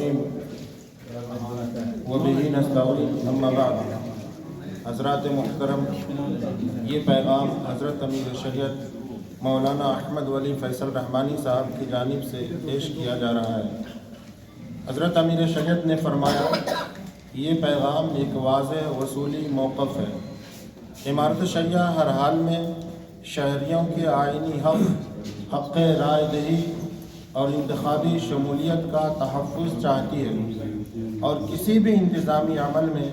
الرحیم وبہ نستعین اما بعد۔ حضرات محترم، یہ پیغام حضرت امیر شریعت مولانا احمد ولی فیصل رحمانی صاحب کی جانب سے پیش کیا جا رہا ہے۔ حضرت امیر شریعت نے فرمایا، یہ پیغام ایک واضح وصولی موقف ہے۔ امارت شریعہ ہر حال میں شہریوں کے آئینی حق رائے دہی اور انتخابی شمولیت کا تحفظ چاہتی ہے، اور کسی بھی انتظامی عمل میں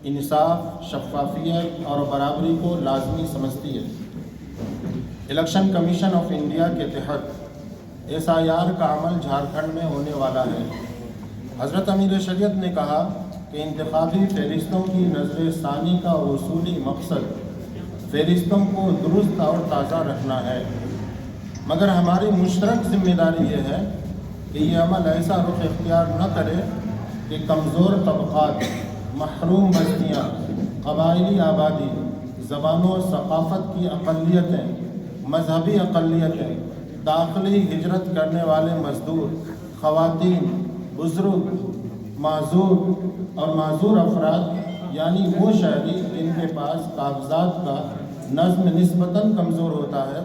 انصاف، شفافیت اور برابری کو لازمی سمجھتی ہے۔ الیکشن کمیشن آف انڈیا کے تحت SIR کا عمل جھارکھنڈ میں ہونے والا ہے۔ حضرت امیر شریعت نے کہا کہ انتخابی فہرستوں کی نظر ثانی کا اصولی مقصد فہرستوں کو درست اور تازہ رکھنا ہے، مگر ہماری مشترک ذمہ داری یہ ہے کہ یہ عمل ایسا رخ اختیار نہ کرے کہ کمزور طبقات، محروم بستیاں، قبائلی آبادی، زبان و ثقافت کی اقلیتیں، مذہبی اقلیتیں، داخلی ہجرت کرنے والے مزدور، خواتین، بزرگ، معذور اور معذور افراد، یعنی وہ شہری جن کے پاس کاغذات کا نظم نسبتاً کمزور ہوتا ہے،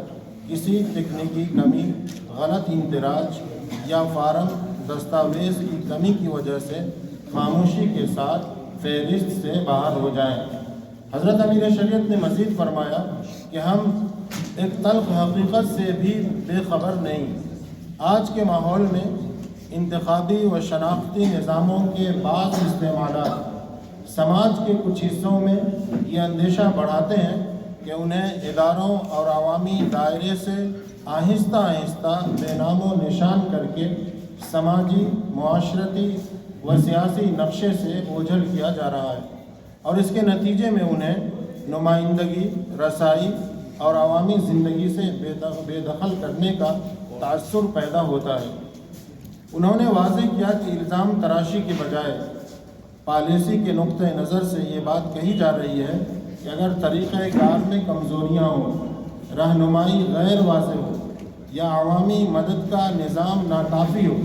کسی تکنیکی کمی، غلط اندراج یا فارم دستاویز کی کمی کی وجہ سے خاموشی کے ساتھ فہرست سے باہر ہو جائیں۔ حضرت امیر شریعت نے مزید فرمایا کہ ہم ایک تلخ حقیقت سے بھی بے خبر نہیں۔ آج کے ماحول میں انتخابی و شناختی نظاموں کے بعض استعمالات سماج کے کچھ حصوں میں یہ اندیشہ بڑھاتے ہیں کہ انہیں اداروں اور عوامی دائرے سے آہستہ آہستہ بے نام و نشان کر کے سماجی، معاشرتی و سیاسی نقشے سے اوجھل کیا جا رہا ہے، اور اس کے نتیجے میں انہیں نمائندگی، رسائی اور عوامی زندگی سے بے دخل کرنے کا تاثر پیدا ہوتا ہے۔ انہوں نے واضح کیا کہ الزام تراشی کے بجائے پالیسی کے نقطہ نظر سے یہ بات کہی جا رہی ہے کہ اگر طریقہ کار میں کمزوریاں ہوں، رہنمائی غیر واضح ہو یا عوامی مدد کا نظام ناکافی ہو،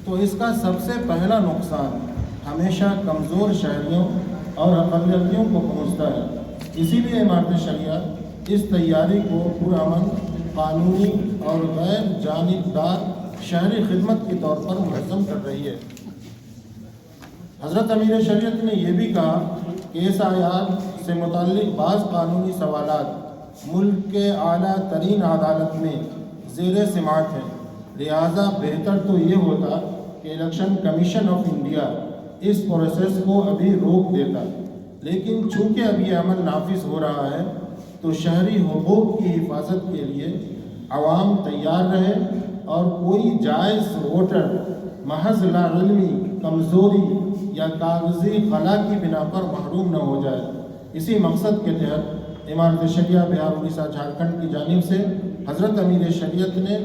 تو اس کا سب سے پہلا نقصان ہمیشہ کمزور شہریوں اور اقلیتوں کو پہنچتا ہے۔ اسی لیے امارت شریعت اس تیاری کو پرامن، قانونی اور غیر جانبدار شہری خدمت کے طور پر منظم کر رہی ہے۔ حضرت امیر شریعت نے یہ بھی کہا کہ SIR سے متعلق بعض قانونی سوالات ملک کے اعلیٰ ترین عدالت میں زیر سماعت ہیں، لہٰذا بہتر تو یہ ہوتا کہ الیکشن کمیشن آف انڈیا اس پروسیس کو ابھی روک دیتا، لیکن چونکہ اب یہ عمل نافذ ہو رہا ہے تو شہری حقوق کی حفاظت کے لیے عوام تیار رہے اور کوئی جائز ووٹر محض لاعلمی، کمزوری یا کاغذی خلا کی بنا پر محروم نہ ہو جائے۔ اسی مقصد کے تحت امارت شریعہ بہار، اڑیسہ، جھارکھنڈ کی جانب سے حضرت امیر شریعت نے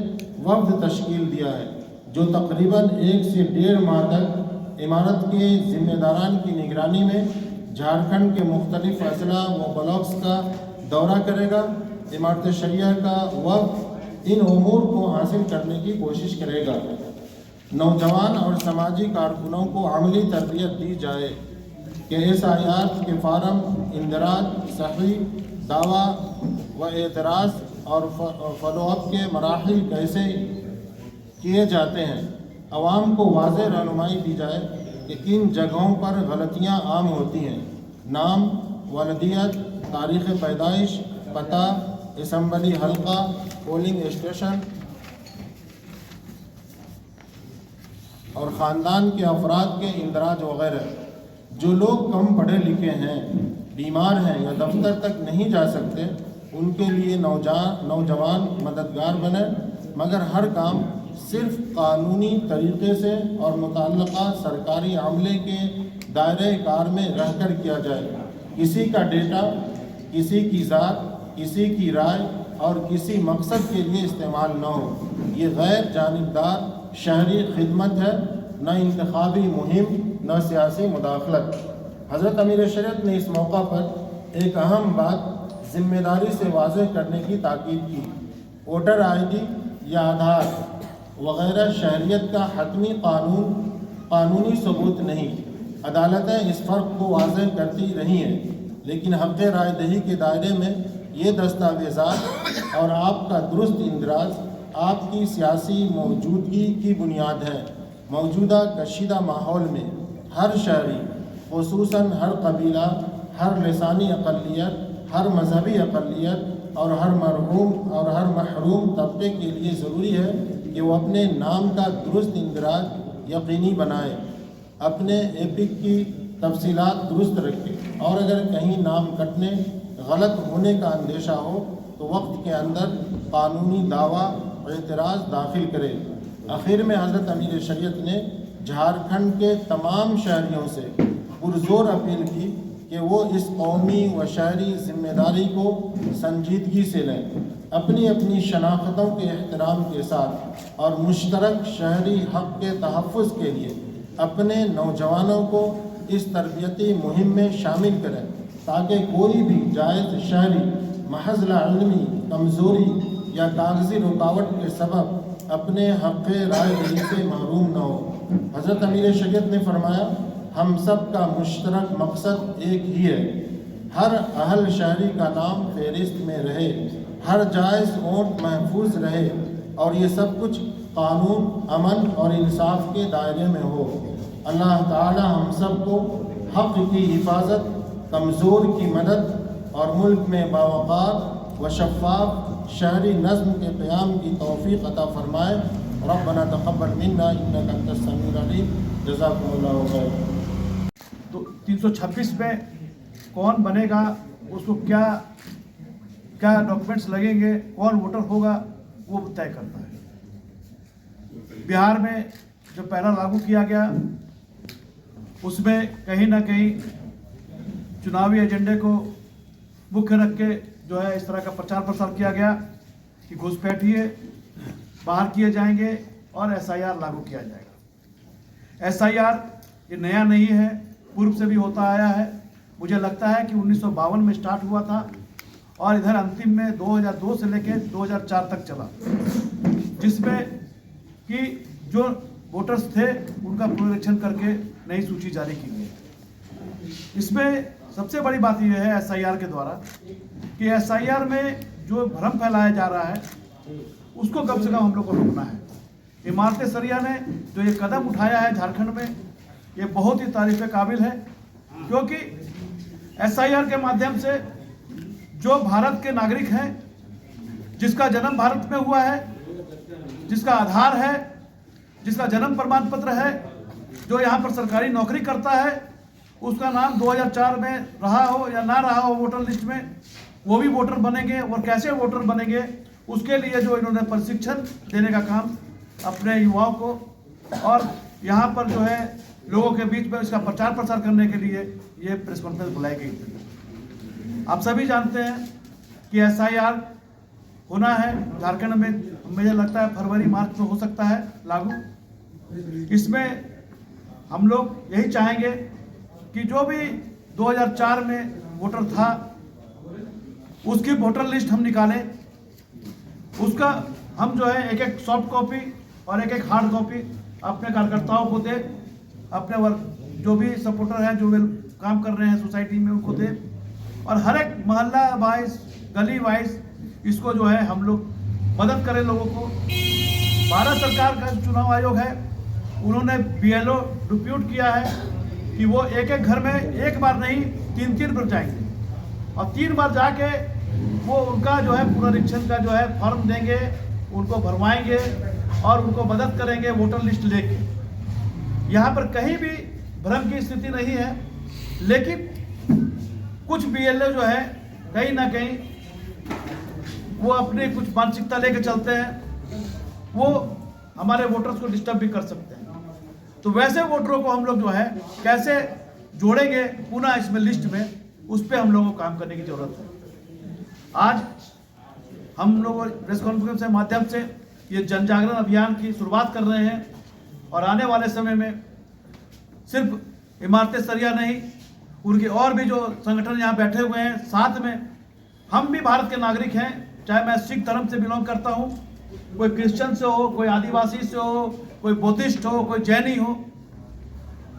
وفد تشکیل دیا ہے، جو تقریباً 1 سے 1.5 ماہ تک امارت کے ذمہ داران کی نگرانی میں جھارکھنڈ کے مختلف اضلاع و بلاکس کا دورہ کرے گا۔ امارت شریعہ کا وفد ان امور کو حاصل کرنے کی کوشش کرے گا۔ نوجوان اور سماجی کارکنوں کو عملی تربیت دی جائے کہ SIR کے فارم، اندراج، صحیح دعویٰ و اعتراض اور فالو اپ کے مراحل کیسے کیے جاتے ہیں۔ عوام کو واضح رہنمائی دی جائے کہ کن جگہوں پر غلطیاں عام ہوتی ہیں۔ نام، والدیت، تاریخ پیدائش، پتہ، اسمبلی حلقہ، پولنگ اسٹیشن اور خاندان کے افراد کے اندراج وغیرہ۔ جو لوگ کم پڑھے لکھے ہیں، بیمار ہیں یا دفتر تک نہیں جا سکتے، ان کے لیے نوجوان مددگار بنے، مگر ہر کام صرف قانونی طریقے سے اور متعلقہ سرکاری عملے کے دائرۂ کار میں رہ کر کیا جائے۔ کسی کا ڈیٹا، کسی کی ذات، کسی کی رائے اور کسی مقصد کے لیے استعمال نہ ہو۔ یہ غیر جانبدار شہری خدمت ہے، نہ انتخابی مہم، نہ سیاسی مداخلت۔ حضرت امیر شریعت نے اس موقع پر ایک اہم بات ذمہ داری سے واضح کرنے کی تاکید کی۔ ووٹر ID یا آدھار وغیرہ شہریت کا حتمی قانون قانونی ثبوت نہیں۔ عدالتیں اس فرق کو واضح کرتی رہی ہیں، لیکن حق رائے دہی کے دائرے میں یہ دستاویزات اور آپ کا درست اندراج آپ کی سیاسی موجودگی کی بنیاد ہے۔ موجودہ کشیدہ ماحول میں ہر شہری، خصوصاً ہر قبیلہ، ہر لسانی اقلیت، ہر مذہبی اقلیت اور ہر محروم طبقے کے لیے ضروری ہے کہ وہ اپنے نام کا درست اندراج یقینی بنائے، اپنے ایپک کی تفصیلات درست رکھے، اور اگر کہیں نام کٹنے، غلط ہونے کا اندیشہ ہو تو وقت کے اندر قانونی دعویٰ اعتراض داخل کرے۔ آخر میں حضرت امیر شریعت نے جھارکھنڈ کے تمام شہریوں سے پرزور اپیل کی کہ وہ اس قومی و شہری ذمہ داری کو سنجیدگی سے لیں، اپنی اپنی شناختوں کے احترام کے ساتھ اور مشترک شہری حق کے تحفظ کے لیے اپنے نوجوانوں کو اس تربیتی مہم میں شامل کریں، تاکہ کوئی بھی جائز شہری محض لاعلمی، کمزوری یا کاغذی رکاوٹ کے سبب اپنے حق رائے دہی سے محروم نہ ہو۔ حضرت امیر شریعت نے فرمایا، ہم سب کا مشترک مقصد ایک ہی ہے، ہر اہل شہری کا نام فہرست میں رہے، ہر جائز ووٹ محفوظ رہے، اور یہ سب کچھ قانون، امن اور انصاف کے دائرے میں ہو۔ اللہ تعالی ہم سب کو حق کی حفاظت، کمزور کی مدد اور ملک میں باوقار و شفاف شہری نظم کے قیام کی توفیق عطا فرمائے۔ ربنا تقبل منا انک انت السمیع العلیم، جزاکم اللہ خیر۔ تو 326 میں کون بنے گا، اس کو کیا ڈاکومنٹس لگیں گے، کون ووٹر ہوگا، وہ طے کرتا ہے۔ بہار میں جو پہلا لاگو کیا گیا، اس میں کہیں نہ کہیں چناوی ایجنڈے کو مکھ رکھ کے جو ہے اس طرح کا پرچار پرسار کیا گیا کہ گھسپیٹھیے باہر کیے جائیں گے اور SIR لاگو کیا جائے گا۔ SIR یہ نیا نہیں ہے، پورب سے بھی ہوتا آیا ہے۔ مجھے لگتا ہے کہ 1952 میں سٹارٹ ہوا تھا اور ادھر انتم میں 2002 سے لے کے 2004 تک چلا، جس میں کہ جو ووٹرز تھے ان کا پنریکشن کر کے نئی سوچی جاری کی گئی۔ اس میں سب سے بڑی بات یہ ہے SIR کے دوارا کہ SIR میں جو بھرم پھیلایا جا رہا ہے اس کو کم سے کم ہم لوگ کو روکنا ہے۔ امارت سریہ نے جو یہ قدم اٹھایا ہے جھارکھنڈ میں، یہ بہت ہی تعریف قابل ہے، کیونکہ SIR کے مادھیم سے جو بھارت کے ناگرک ہیں، جس کا جنم بھارت میں ہوا ہے، جس کا آدھار ہے، جس کا جنم پرمان پتر ہے، جو یہاں پر سرکاری نوکری کرتا ہے، اس کا نام 2004 میں رہا ہو یا نہ رہا ہو ووٹر لسٹ میں، وہ بھی ووٹر بنیں گے۔ اور کیسے ووٹر بنیں گے، اس کے لیے جو انہوں نے پرشکشن دینے کا کام اپنے یواؤں کو اور یہاں پر جو ہے لوگوں کے بیچ میں اس کا پرچار پرسار کرنے کے لیے یہ پریس کانفرنس بلائی گئی تھی۔ آپ سبھی جانتے ہیں کہ SIR ہونا ہے جھارکھنڈ میں، مجھے لگتا ہے فروری مارچ میں ہو سکتا ہے لاگو۔ اس میں ہم لوگ یہی چاہیں گے کہ جو بھی 2004 میں ووٹر تھا اس کی ووٹر لسٹ ہم نکالیں، اس کا ہم جو ہے ایک سافٹ کاپی اور ایک ہارڈ کاپی اپنے کارکرتاؤں کو دے، اپنے جو بھی سپورٹر ہیں جو کام کر رہے ہیں سوسائٹی میں ان کو دے، اور ہر ایک محلہ وائز، گلی وائز اس کو جو ہے ہم لوگ مدد کریں لوگوں کو۔ بھارت سرکار کا چناؤ آیوگ ہے، انہوں نے BLO ڈپیوٹ کیا ہے کہ وہ ایک ایک گھر میں ایک بار نہیں 3 بار جائیں گے، اور 3 بار جا کے وہ ان کا جو ہے پنریکشن کا جو ہے فارم دیں گے، ان کو بھروائیں گے اور ان کو مدد کریں گے ووٹر لسٹ لے کے۔ یہاں پر کہیں بھی بھرم کی استھتی نہیں ہے، لیکن کچھ BLO جو ہے کہیں نہ کہیں وہ اپنی کچھ مانسکتا لے کے چلتے ہیں، وہ ہمارے ووٹرز کو ڈسٹرب بھی کر سکتے ہیں۔ تو ویسے ووٹروں کو ہم لوگ جو ہے کیسے جوڑیں گے پناہ اس میں لسٹ میں، اس پہ ہم لوگوں کو کام کرنے کی ضرورت ہے۔ آج ہم لوگ پریس کانفرنس کے مادھیم سے یہ جن جاگرن ابھیان کی شروعات کر رہے ہیں، اور آنے والے سمے میں صرف امارت سریہ نہیں، ان کے اور بھی جو سنگٹھن یہاں بیٹھے ہوئے ہیں، ساتھ میں ہم بھی بھارت کے ناگرک ہیں، چاہے میں سکھ دھرم سے بلونگ کرتا ہوں، کوئی کرسچن سے ہو، کوئی آدیواسی سے ہو، کوئی بدھسٹ ہو، کوئی جینی ہو،